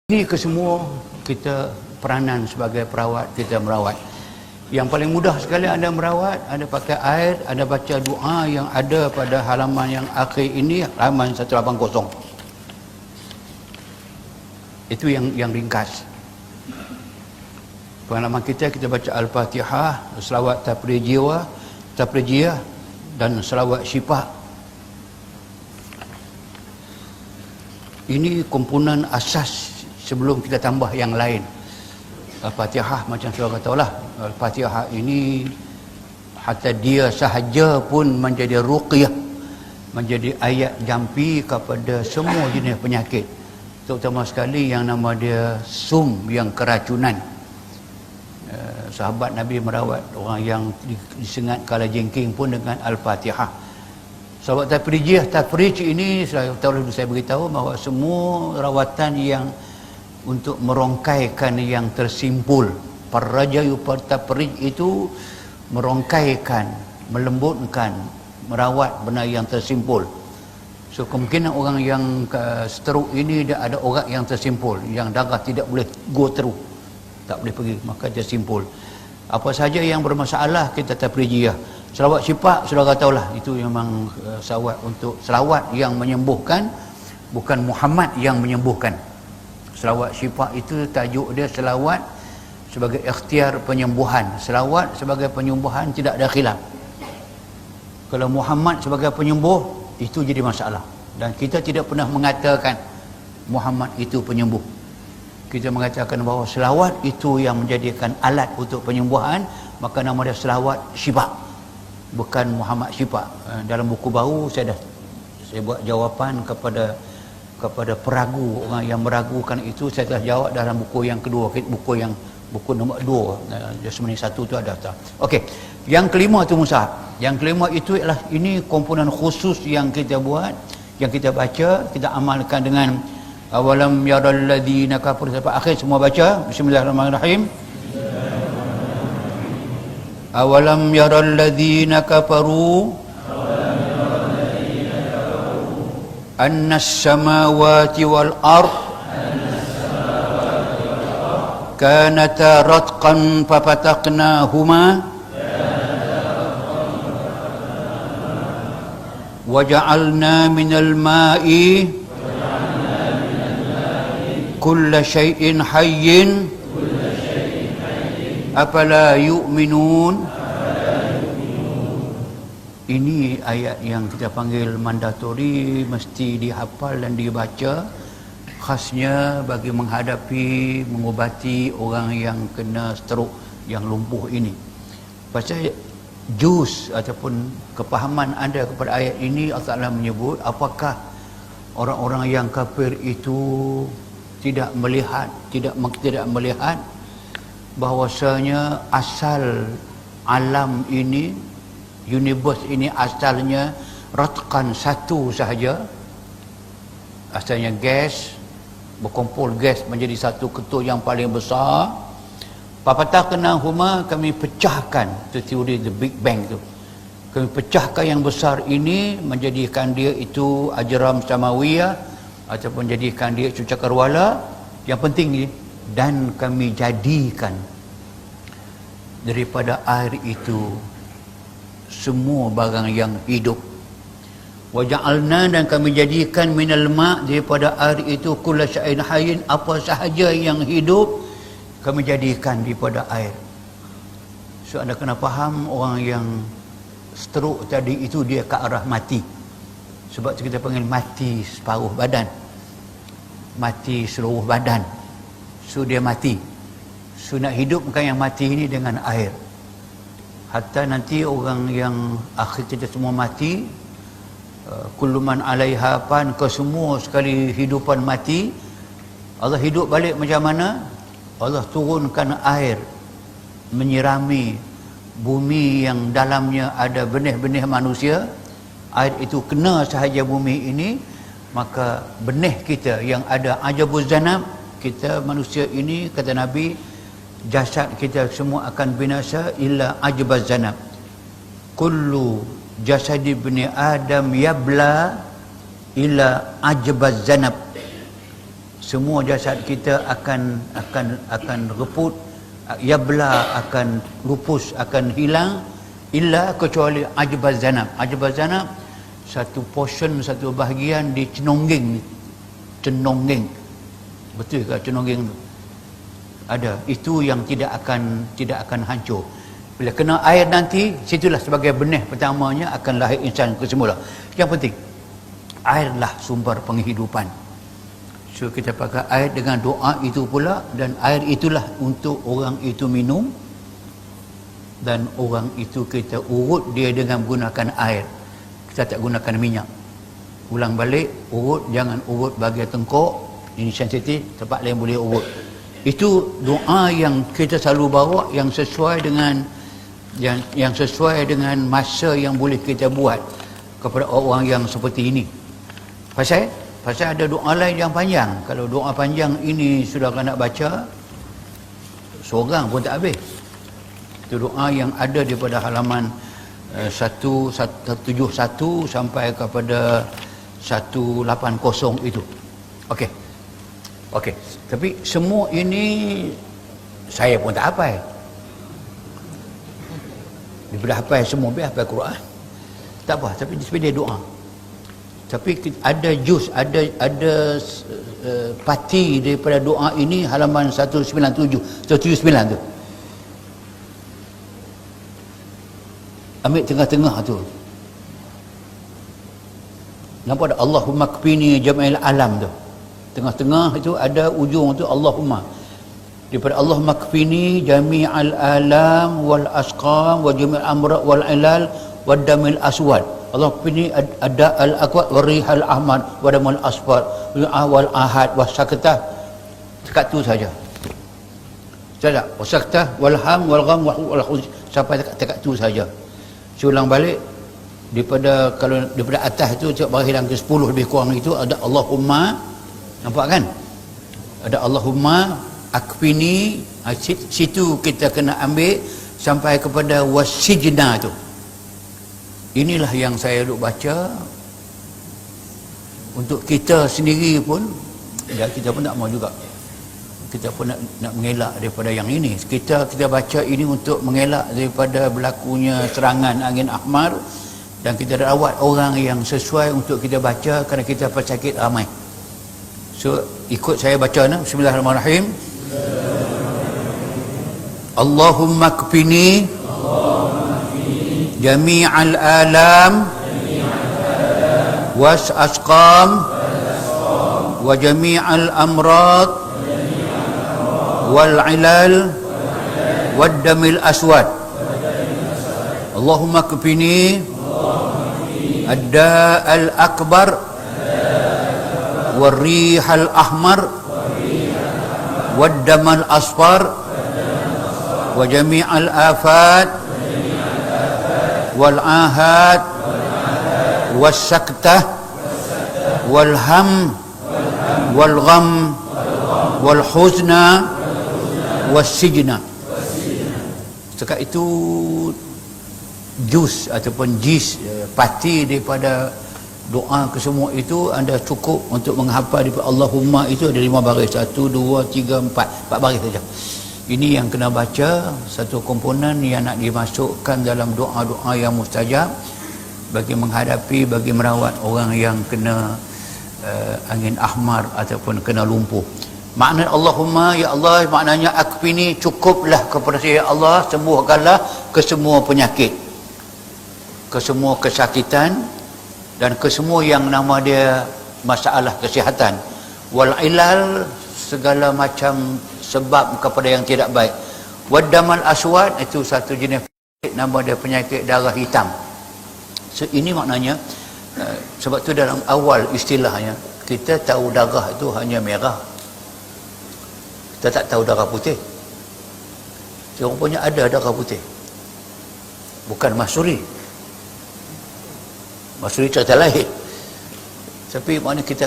Ini kesemua kita peranan sebagai perawat, kita merawat. Yang paling mudah sekali anda merawat, anda pakai air, anda baca doa yang ada pada halaman yang akhir ini, halaman 180. Itu yang ringkas. Pengalaman kita baca Al-Fatihah, selawat tafrijiyah dan selawat syifa. Ini komponen asas sebelum kita tambah yang lain. Al-Fatihah macam saya katalah, Al-Fatihah ini hatta dia sahaja pun menjadi ruqyah, menjadi ayat jampi kepada semua jenis penyakit, terutama sekali yang nama dia sum, yang keracunan. Sahabat Nabi merawat orang yang disengat kalajengking pun dengan Al-Fatihah. Sahabat tafrij ini saya beritahu bahawa semua rawatan yang untuk merongkaikan yang tersimpul, parrajayu tafrij itu merongkaikan, melembutkan, merawat benda yang tersimpul. So kemungkinan orang yang stroke ini dia ada orang yang tersimpul, yang darah tidak boleh go through, tak boleh pergi, maka dia simpul. Apa saja yang bermasalah kita tafrijiyah. Selawat syifa saudara tahulah, itu memang selawat untuk selawat yang menyembuhkan, bukan Muhammad yang menyembuhkan. Selawat syifa itu tajuk dia selawat sebagai ikhtiar penyembuhan. Selawat sebagai penyembuhan tidak ada khilaf. Kalau Muhammad sebagai penyembuh, itu jadi masalah. Dan kita tidak pernah mengatakan Muhammad itu penyembuh. Kita mengatakan bahawa selawat itu yang menjadikan alat untuk penyembuhan, maka nama dia selawat syifa, bukan Muhammad syifa. Dalam buku baru saya buat jawapan kepada peragu, orang yang meragukan itu, saya telah jawab dalam buku yang kedua, buku nombor 2, Jasmani 1 tu ada tak. Okey, yang kelima tu Musa. Yang kelima itu ialah ini komponen khusus yang kita buat, yang kita baca, kita amalkan dengan awalam yaral ladzina kafaru sampai akhir, semua baca. Bismillahirrahmanirrahim. Awalam yaral ladzina kafaru annas samawati wal ard kanata ratqan fafataqnahuma waja'alna minal ma'i kulla syai'in hayyin afala yu'minun. Ini ayat yang kita panggil mandatori, mesti dihafal dan dibaca, khasnya bagi menghadapi, mengubati orang yang kena stroke, yang lumpuh ini. Pasal juz ataupun kepahaman anda kepada ayat ini, Allah Ta'ala menyebut apakah orang-orang yang kafir itu tidak melihat bahawasanya asal alam ini, universe ini asalnya ratqan, satu sahaja. Asalnya gas, berkumpul gas menjadi satu ketul yang paling besar. Fafataqnahuma, kami pecahkan, itu teori the Big Bang tu. Kami pecahkan yang besar ini, menjadikan dia itu ajram samawiyah, ataupun jadikan dia itu cakarwala. Yang penting ni, dan kami jadikan daripada air itu semua barang yang hidup. Waja'alna, dan kami jadikan minal ma', daripada air itu kulla syai'in hayyin, apa sahaja yang hidup kami jadikan daripada air. So anda kena faham, orang yang stroke tadi itu dia ke arah mati. Sebab tu kita panggil mati separuh badan, mati seluruh badan. So dia mati. So nak hidupkan yang mati ini dengan air. Hatta nanti orang yang akhir kita semua mati, kullu man alaiha fan, kesemua sekali hidupan mati. Allah hidup balik macam mana? Allah turunkan air menyirami bumi yang dalamnya ada benih-benih manusia. Air itu kena sahaja bumi ini, maka benih kita yang ada ajabuz zanab, kita manusia ini, kata Nabi, jasad kita semua akan binasa illa ajbaz zanab. Kullu jasadi ibni Adam yabla illa ajbaz zanab. semua jasad kita akan reput, yabla, akan lupus, akan hilang, illa kecuali ajbaz zanab. Ajbaz zanab satu portion, satu bahagian di cenongging. Betul ke cenongging tu? Ada. Itu yang tidak akan hancur. Bila kena air nanti, situlah sebagai benih pertamanya akan lahir insan kesemula. Yang penting, airlah sumber penghidupan. So kita pakai air dengan doa itu pula, dan air itulah untuk orang itu minum, dan orang itu kita urut dia dengan gunakan air. Kita tak gunakan minyak. Ulang balik, urut, jangan urut bahagian tengkok, ini sensitif, tempat lain boleh urut. Itu doa yang kita selalu bawa, yang sesuai dengan yang sesuai dengan masa yang boleh kita buat kepada orang yang seperti ini. Pasal ada doa lain yang panjang. Kalau doa panjang ini sudah nak baca, seorang pun tak habis. Itu doa yang ada daripada halaman 171 sampai kepada 180 itu. Okey. Tapi semua ini saya pun tak hafal. Daripada hafal semua, biar hafal Quran. Tak apa, tapi dia doa. Tapi ada juz, ada parti daripada doa ini halaman 197 tu. Ambil tengah-tengah tu. Nampak ada Allahumma kfini jam'il alam tu. Tengah-tengah itu ada ujung tu Allahumma. Daripada Allahumma kfini jami'al alam wal asqam wa jami'al amra wal ilal wad damil aswad. Allah kfini ada al aqwa wa rihal ahmad wa damul asfar wal ahad wa sakatah. Dekat tu saja. Saja. Wa sakatah wal ham wal gham wal khuz, sampai dekat tu saja. Ulang balik daripada atas tu baris yang ke-10 lebih kurang itu ada Allahumma, nampak kan? Ada Allahumma akfini, situ kita kena ambil sampai kepada wasijna tu. Inilah yang saya duk baca untuk kita sendiri pun, ya kita pun tak mau juga. Kita pun nak mengelak daripada yang ini. Kita baca ini untuk mengelak daripada berlakunya serangan angin ahmar, dan kita rawat orang yang sesuai untuk kita baca kerana kita pesakit ramai. So ikut saya baca nah. Bismillahirrahmanirrahim. Allahumma kfini jami'al alam was asqam wa jami'al amrad wal ilal wad damil aswad. Allahumma kfini ad-da' al-akbar wal rihal ahmar wad damal asfar wa jami'al afat wal ahad was saktah wal ham wal gham wal huzna wasijna. Sekat itu juz ataupun jis parti daripada doa kesemua itu anda cukup untuk menghafal daripada Allahumma itu ada 5 baris. 1, 2, 3, 4 baris saja. Ini yang kena baca, satu komponen yang nak dimasukkan dalam doa-doa yang mustajab bagi menghadapi, bagi merawat orang yang kena angin ahmar ataupun kena lumpuh. Makna Allahumma, ya Allah, maknanya akfini, cukuplah kepada saya, ya Allah, sembuhkanlah ke semua penyakit, ke semua kesakitan, dan ke semua yang nama dia masalah kesihatan. Wal ilal, segala macam sebab kepada yang tidak baik. Wad damal aswad, itu satu jenis penyakit, nama dia penyakit darah hitam. So ini maknanya, sebab tu dalam awal istilahnya kita tahu darah itu hanya merah, kita tak tahu darah putih. Rupanya ada darah putih, bukan masuri. Masuri cerita lain. Tapi maknanya kita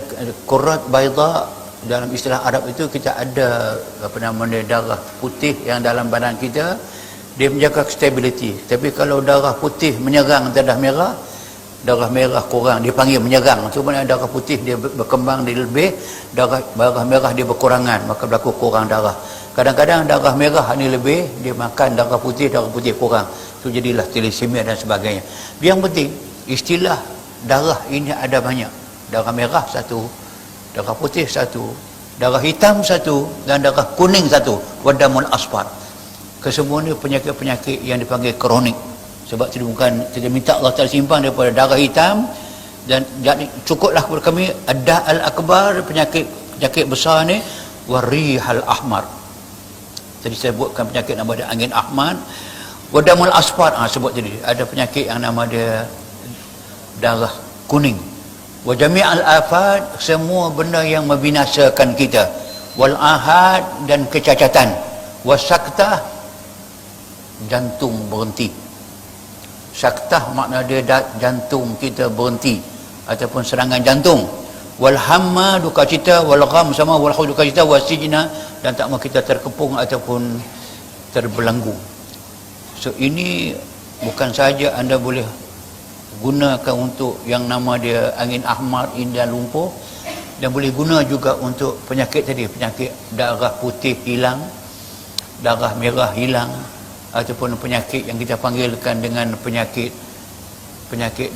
kurat baida, dalam istilah Arab itu kita ada apa namanya darah putih yang dalam badan kita, dia menjaga stability. Tapi kalau darah putih menyerang darah merah, darah merah kurang, dia panggil menyerang. Tu mana darah putih dia berkembang dia lebih, darah merah dia berkurangan, maka berlaku kurang darah. Kadang-kadang darah merah ni lebih, dia makan darah putih kurang. Tu jadilah thalassemia dan sebagainya. Yang penting istilah darah ini ada banyak. Darah merah satu, darah putih satu, darah hitam satu, dan darah kuning satu. Wadamul asfar. Kesemua ni penyakit-penyakit yang dipanggil kronik. Sebab itu bukan kita minta Allah Ta'ala simpan daripada darah hitam, dan jadi cukuplah kepada kami ada al-akbar, penyakit besar ni, warihal ahmar. Tadi saya buatkan penyakit nama dia angin ahmar. Wadamul asfar, sebut tadi ada penyakit yang nama dia darah kuning. Wa jami'al afat, semua benda yang membinasakan kita. Wal ahad, dan kecacatan. Wasaktah, jantung berhenti. Saktah makna dia jantung kita berhenti ataupun serangan jantung. Wal hamma, duka cita, wal gham sama wal duka cita, wasijna, dan tak mahu kita terkepung ataupun terbelenggu. So ini bukan saja anda boleh gunakan untuk yang nama dia angin ahmar, indah lumpuh, dan boleh guna juga untuk penyakit tadi, penyakit darah putih hilang, darah merah hilang, ataupun penyakit yang kita panggilkan dengan penyakit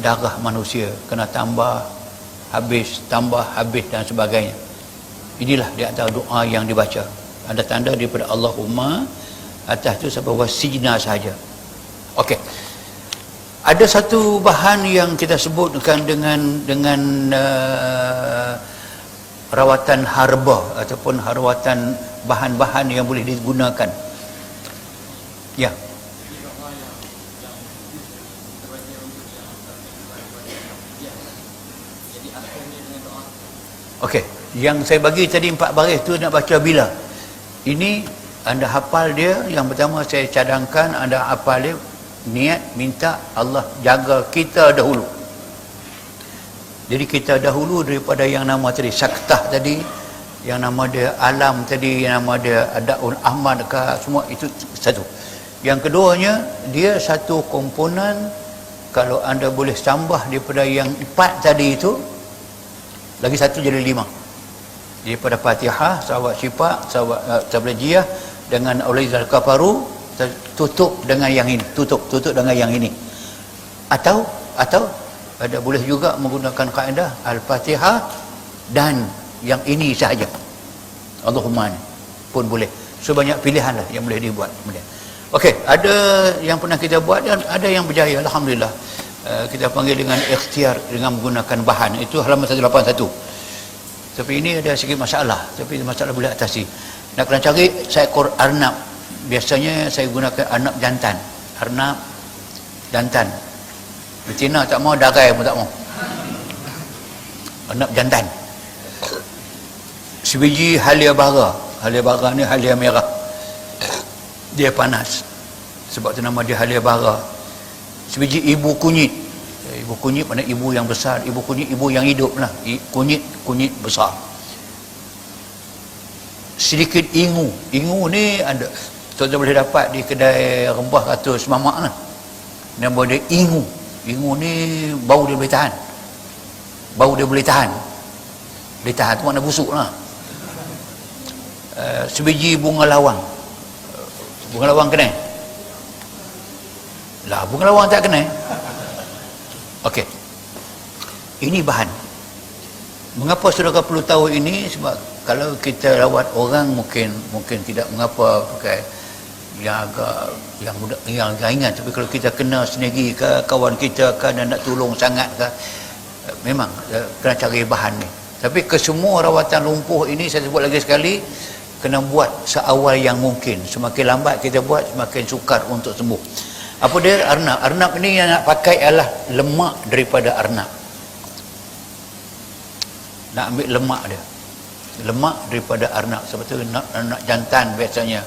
darah manusia, kena tambah habis dan sebagainya. Inilah di antara doa yang dibaca. Ada tanda daripada Allahumma, atas tu sampai wasijna saja. Okey. Ada satu bahan yang kita sebutkan dengan rawatan harba ataupun rawatan bahan-bahan yang boleh digunakan. Ya. Okey, yang saya bagi tadi 4 baris tu nak baca bila? Ini anda hafal dia. Yang pertama saya cadangkan anda hafal dia, niat minta Allah jaga kita dahulu. Jadi kita dahulu daripada yang nama tadi saktah tadi, yang nama dia alam tadi, yang nama dia adaul ahmad ke, semua itu satu. Yang keduanya, dia satu komponen. Kalau anda boleh tambah daripada yang 4 tadi itu, lagi satu jadi 5. Daripada Fatihah, salawat syifa, salawat tablajiyah dengan Aulizal Kafaru, tutup dengan yang ini, tutup dengan yang ini. Atau ada boleh juga menggunakan kaedah Al-Fatihah dan yang ini sahaja. Allahumma pun boleh. So banyak pilihan lah yang boleh dibuat kemudian. Okey, ada yang pernah kita buat dan ada yang berjaya, alhamdulillah. Kita panggil dengan ikhtiar dengan menggunakan bahan. Itu halaman 181. Tapi ini ada sedikit masalah, tapi masalah boleh atasi. Nak kena cari seekor arnab. Biasanya saya gunakan arnab jantan. Arnab jantan. Betina tak mau, darai pun tak mau. Arnab jantan. Sebiji halia bara. Halia bara ni halia merah. Dia panas. Sebab tu nama dia halia bara. Sebiji ibu kunyit. Ibu kunyit mana ibu yang besar. Ibu kunyit ibu yang hidup lah. Kunyit besar. Sedikit ingu. Ingu ni ada, tuan-tuan boleh dapat di kedai rempah ratus mamak lah. Nama dia ingu. Ingu ni bau dia boleh tahan. Bau dia boleh tahan. Boleh tahan tu makna busuk lah. Sebiji bunga lawang. Bunga lawang kena? Lah, bunga lawang tak kena. Okey. Ini bahan. Mengapa saudara perlu tahu ini? Sebab kalau kita rawat orang mungkin tidak mengapa pakai yang agak yang ringan, tapi kalau kita kena sendiri ke kawan kita ke dan nak tolong sangat ke, memang kena cari bahan ni. Tapi kesemua rawatan lumpuh ini, saya sebut lagi sekali, kena buat seawal yang mungkin. Semakin lambat kita buat, semakin sukar untuk sembuh. Apa dia? Arnab. Arnab ni yang nak pakai adalah lemak daripada arnab. Nak ambil lemak dia. Lemak daripada arnab. Sebab tu nak jantan biasanya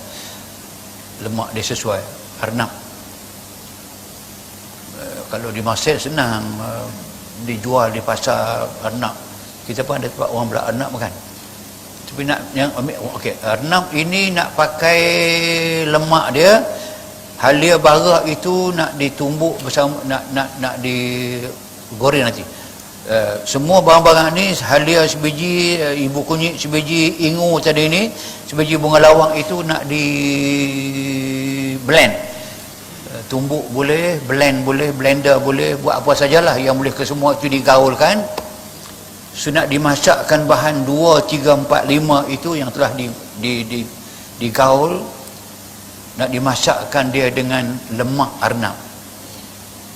lemak dia sesuai. Arnab. Kalau di Mesir senang, dijual di pasar arnab. Kita pun ada tempat orang belah arnab kan. Tapi nak yang ambil, okey, arnab ini nak pakai lemak dia. Halia bara itu nak ditumbuk bersama, nak goreng nanti. Semua barang-barang ni, halia sebiji, ibu kunyit sebiji, ingu tadi ni, sebiji bunga lawang itu nak di blend. Tumbuk boleh, blend boleh, blender boleh, buat apa sajalah yang boleh ke semua itu digaulkan. So, nak dimasakkan bahan 2, 3, 4, 5 itu yang telah digaul, nak dimasakkan dia dengan lemak arnab.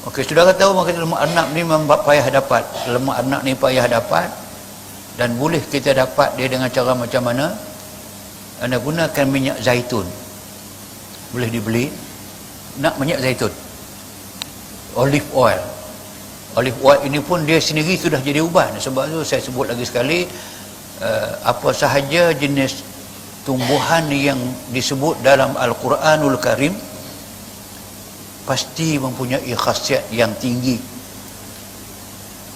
Okey, saudara tahu maka lemak arnab ni memang payah dapat. Lemak arnab ni payah dapat, dan boleh kita dapat dia dengan cara macam mana? Anda gunakan minyak zaitun. Boleh dibeli. Nak minyak zaitun. Olive oil. Olive oil ini pun dia sendiri sudah jadi uban. Sebab tu saya sebut lagi sekali, apa sahaja jenis tumbuhan yang disebut dalam Al-Quranul Karim pasti mempunyai khasiat yang tinggi.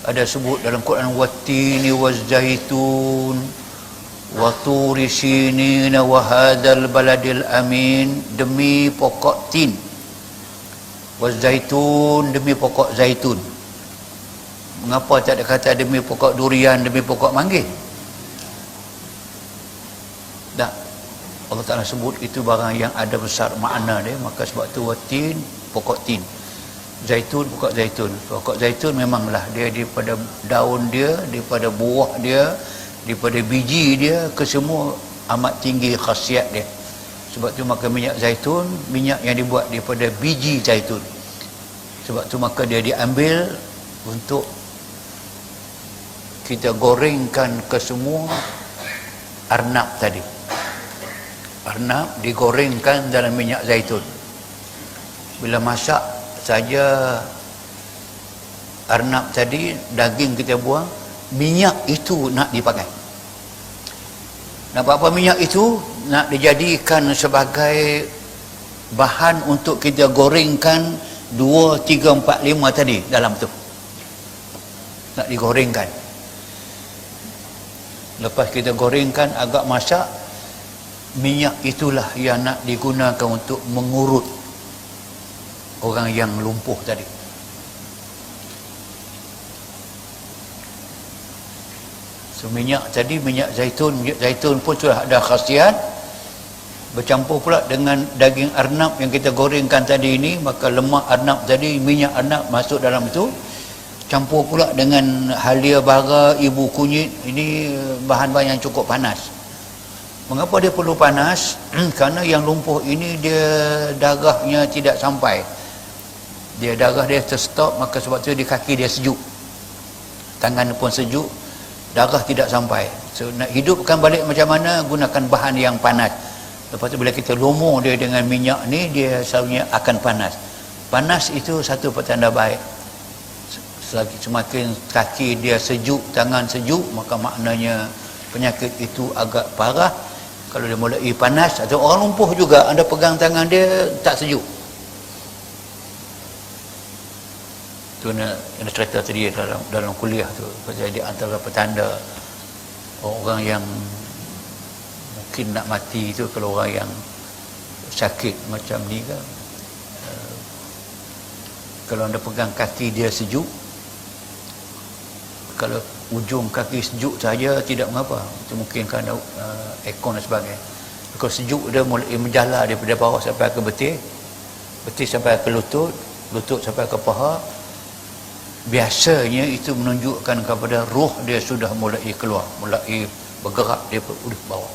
Ada sebut dalam Quran, wattini wazaitun wa turi sinin wa hadzal baladil amin, demi pokok tin, wazaitun, demi pokok zaitun. Mengapa tak ada kata demi pokok durian, demi pokok manggis? Tak. Allah Ta'ala sebut itu barang yang ada besar makna dia. Maka sebab tu watin, pokok tin. Zaitun, pokok zaitun. Pokok zaitun memanglah dia daripada daun dia, daripada buah dia, daripada biji dia, ke semua amat tinggi khasiat dia. Sebab tu maka minyak zaitun, minyak yang dibuat daripada biji zaitun. Sebab tu maka dia diambil untuk kita gorengkan ke semua arnab tadi. Arnab digorengkan dalam minyak zaitun. Bila masak saja arnab tadi, daging kita buang, minyak itu nak dipakai. Nak apa minyak itu? Nak dijadikan sebagai bahan untuk kita gorengkan 2, 3, 4, 5 tadi dalam tu. Nak digorengkan. Lepas kita gorengkan agak masak, minyak itulah yang nak digunakan untuk mengurut orang yang lumpuh tadi. So minyak tadi, minyak zaitun pun sudah ada khasiat. Bercampur pula dengan daging arnab yang kita gorengkan tadi ini, maka lemak arnab tadi, minyak arnab masuk dalam itu. Campur pula dengan halia bara, ibu kunyit, ini bahan-bahan yang cukup panas. Mengapa dia perlu panas? Kerana yang lumpuh ini dia darahnya tidak sampai. Darah dia terstop, maka sebab tu di kaki dia sejuk. Tangan pun sejuk, darah tidak sampai. So nak hidupkan balik macam mana? Gunakan bahan yang panas. Lepas tu bila kita lumur dia dengan minyak ni, dia selalunya akan panas. Panas itu satu petanda baik. Semakin kaki dia sejuk, tangan sejuk, maka maknanya penyakit itu agak parah. Kalau dia mulai panas, atau orang lumpuh juga, anda pegang tangan dia tak sejuk. Tu yang cerita tadi dalam kuliah tu, pasal di antara petanda orang yang mungkin nak mati itu, kalau orang yang sakit macam ni kan, kalau anda pegang kaki dia sejuk, kalau ujung kaki sejuk saja tidak mengapa, itu mungkin kerana aircon dan sebagainya. Kalau sejuk dia mulai menjala daripada bawah sampai ke betis, betis sampai ke lutut, lutut sampai ke paha. Biasanya itu menunjukkan kepada roh dia sudah mulai keluar, mulai bergerak daripada bawah.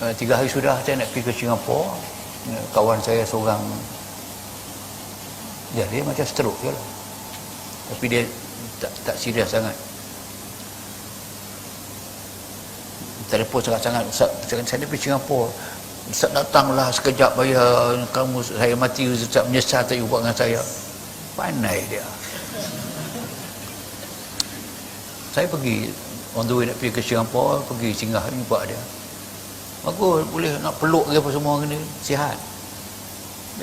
3 hari sudah saya nak pergi ke Singapura, kawan saya seorang, dia macam stroke je lah, tapi dia tak serius sangat. Telefon sangat-sangat, Ustaz, saya pergi Singapura, Ustaz datanglah sekejap, bayar kamu, saya mati, Ustaz menyesal tak buat dengan saya. Pandai dia. Saya pergi on the way nak pergi ke Singapura, pergi singgah jumpa dia. Bagus, boleh nak peluk ke apa semua ni, sihat.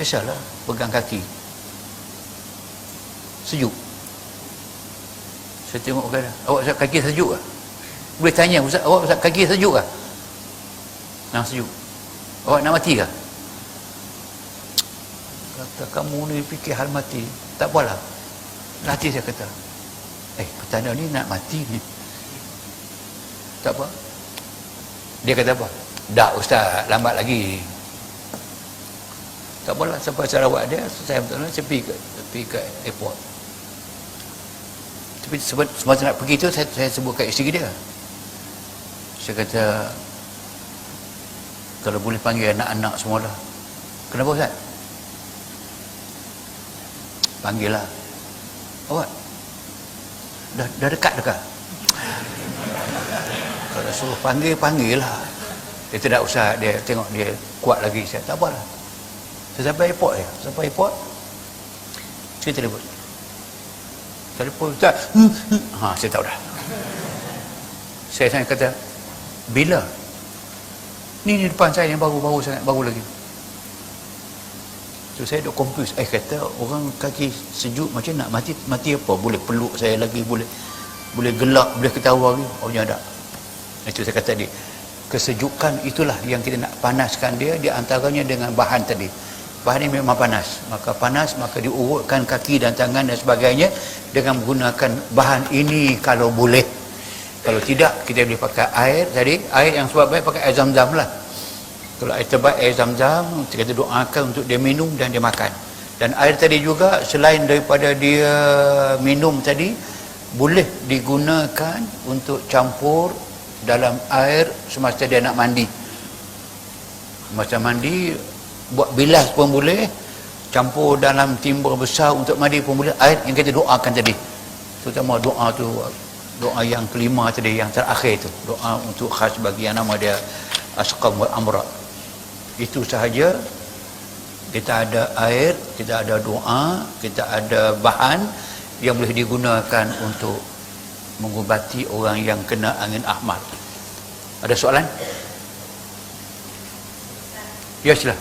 Biasalah pegang kaki. Sejuk. Saya tengok kan, awak kaki sejuk ke? Boleh tanya, Ustaz, awak kaki sejuk ke? Nah, sejuk. Awak nak mati ke? Kata, kamu ni fikir hal mati. Tak apalah. Latih saya kata, petanda ni nak mati ni. Tak apa. Dia kata apa? Dah ustaz, lambat lagi. Tak apalah, sampai Sarawak dia, saya betul-betul saya pergi ke airport. Tapi semasa nak pergi tu, saya sebut kat isteri dia. Saya kata, kalau boleh panggil anak-anak semua lah. Kenapa ustaz? Panggil lah. Awak dah dekat. Kalau suruh panggil lah. Dia tidak usah, dia tengok dia kuat lagi. Saya tak apalah. Saya sampai airport je. Sampai airport, saya telefon ustaz. Saya tahu dah. Saya tanya kata, bila? Ni depan saya yang baru sangat, baru lagi. So saya duk confuse. Kata orang kaki sejuk macam nak mati apa? Boleh peluk saya lagi, boleh gelak, boleh ketawa lagi. Tak. Itu saya kata dia, kesejukan itulah yang kita nak panaskan dia, di antaranya dengan bahan tadi. Bahan ini memang panas, maka diurutkan kaki dan tangan dan sebagainya dengan menggunakan bahan ini kalau boleh. Kalau tidak, kita boleh pakai air tadi, air yang sebab baik pakai air zam-zam lah. Kalau air terbaik air zam-zam, kita doakan untuk dia minum dan dia makan. Dan air tadi juga, selain daripada dia minum tadi, boleh digunakan untuk campur dalam air semasa dia nak mandi. Semasa mandi, buat bilas pun boleh, campur dalam timba besar untuk mandi pun boleh. Air yang kita doakan tadi, terutama doa tu, doa yang kelima tadi, yang terakhir tu, doa untuk khas bagi yang nama dia Asqam wal Amra. Itu sahaja. Kita ada air, kita ada doa, kita ada bahan yang boleh digunakan untuk mengubati orang yang kena angin ahmad. Ada soalan? Ya, sila.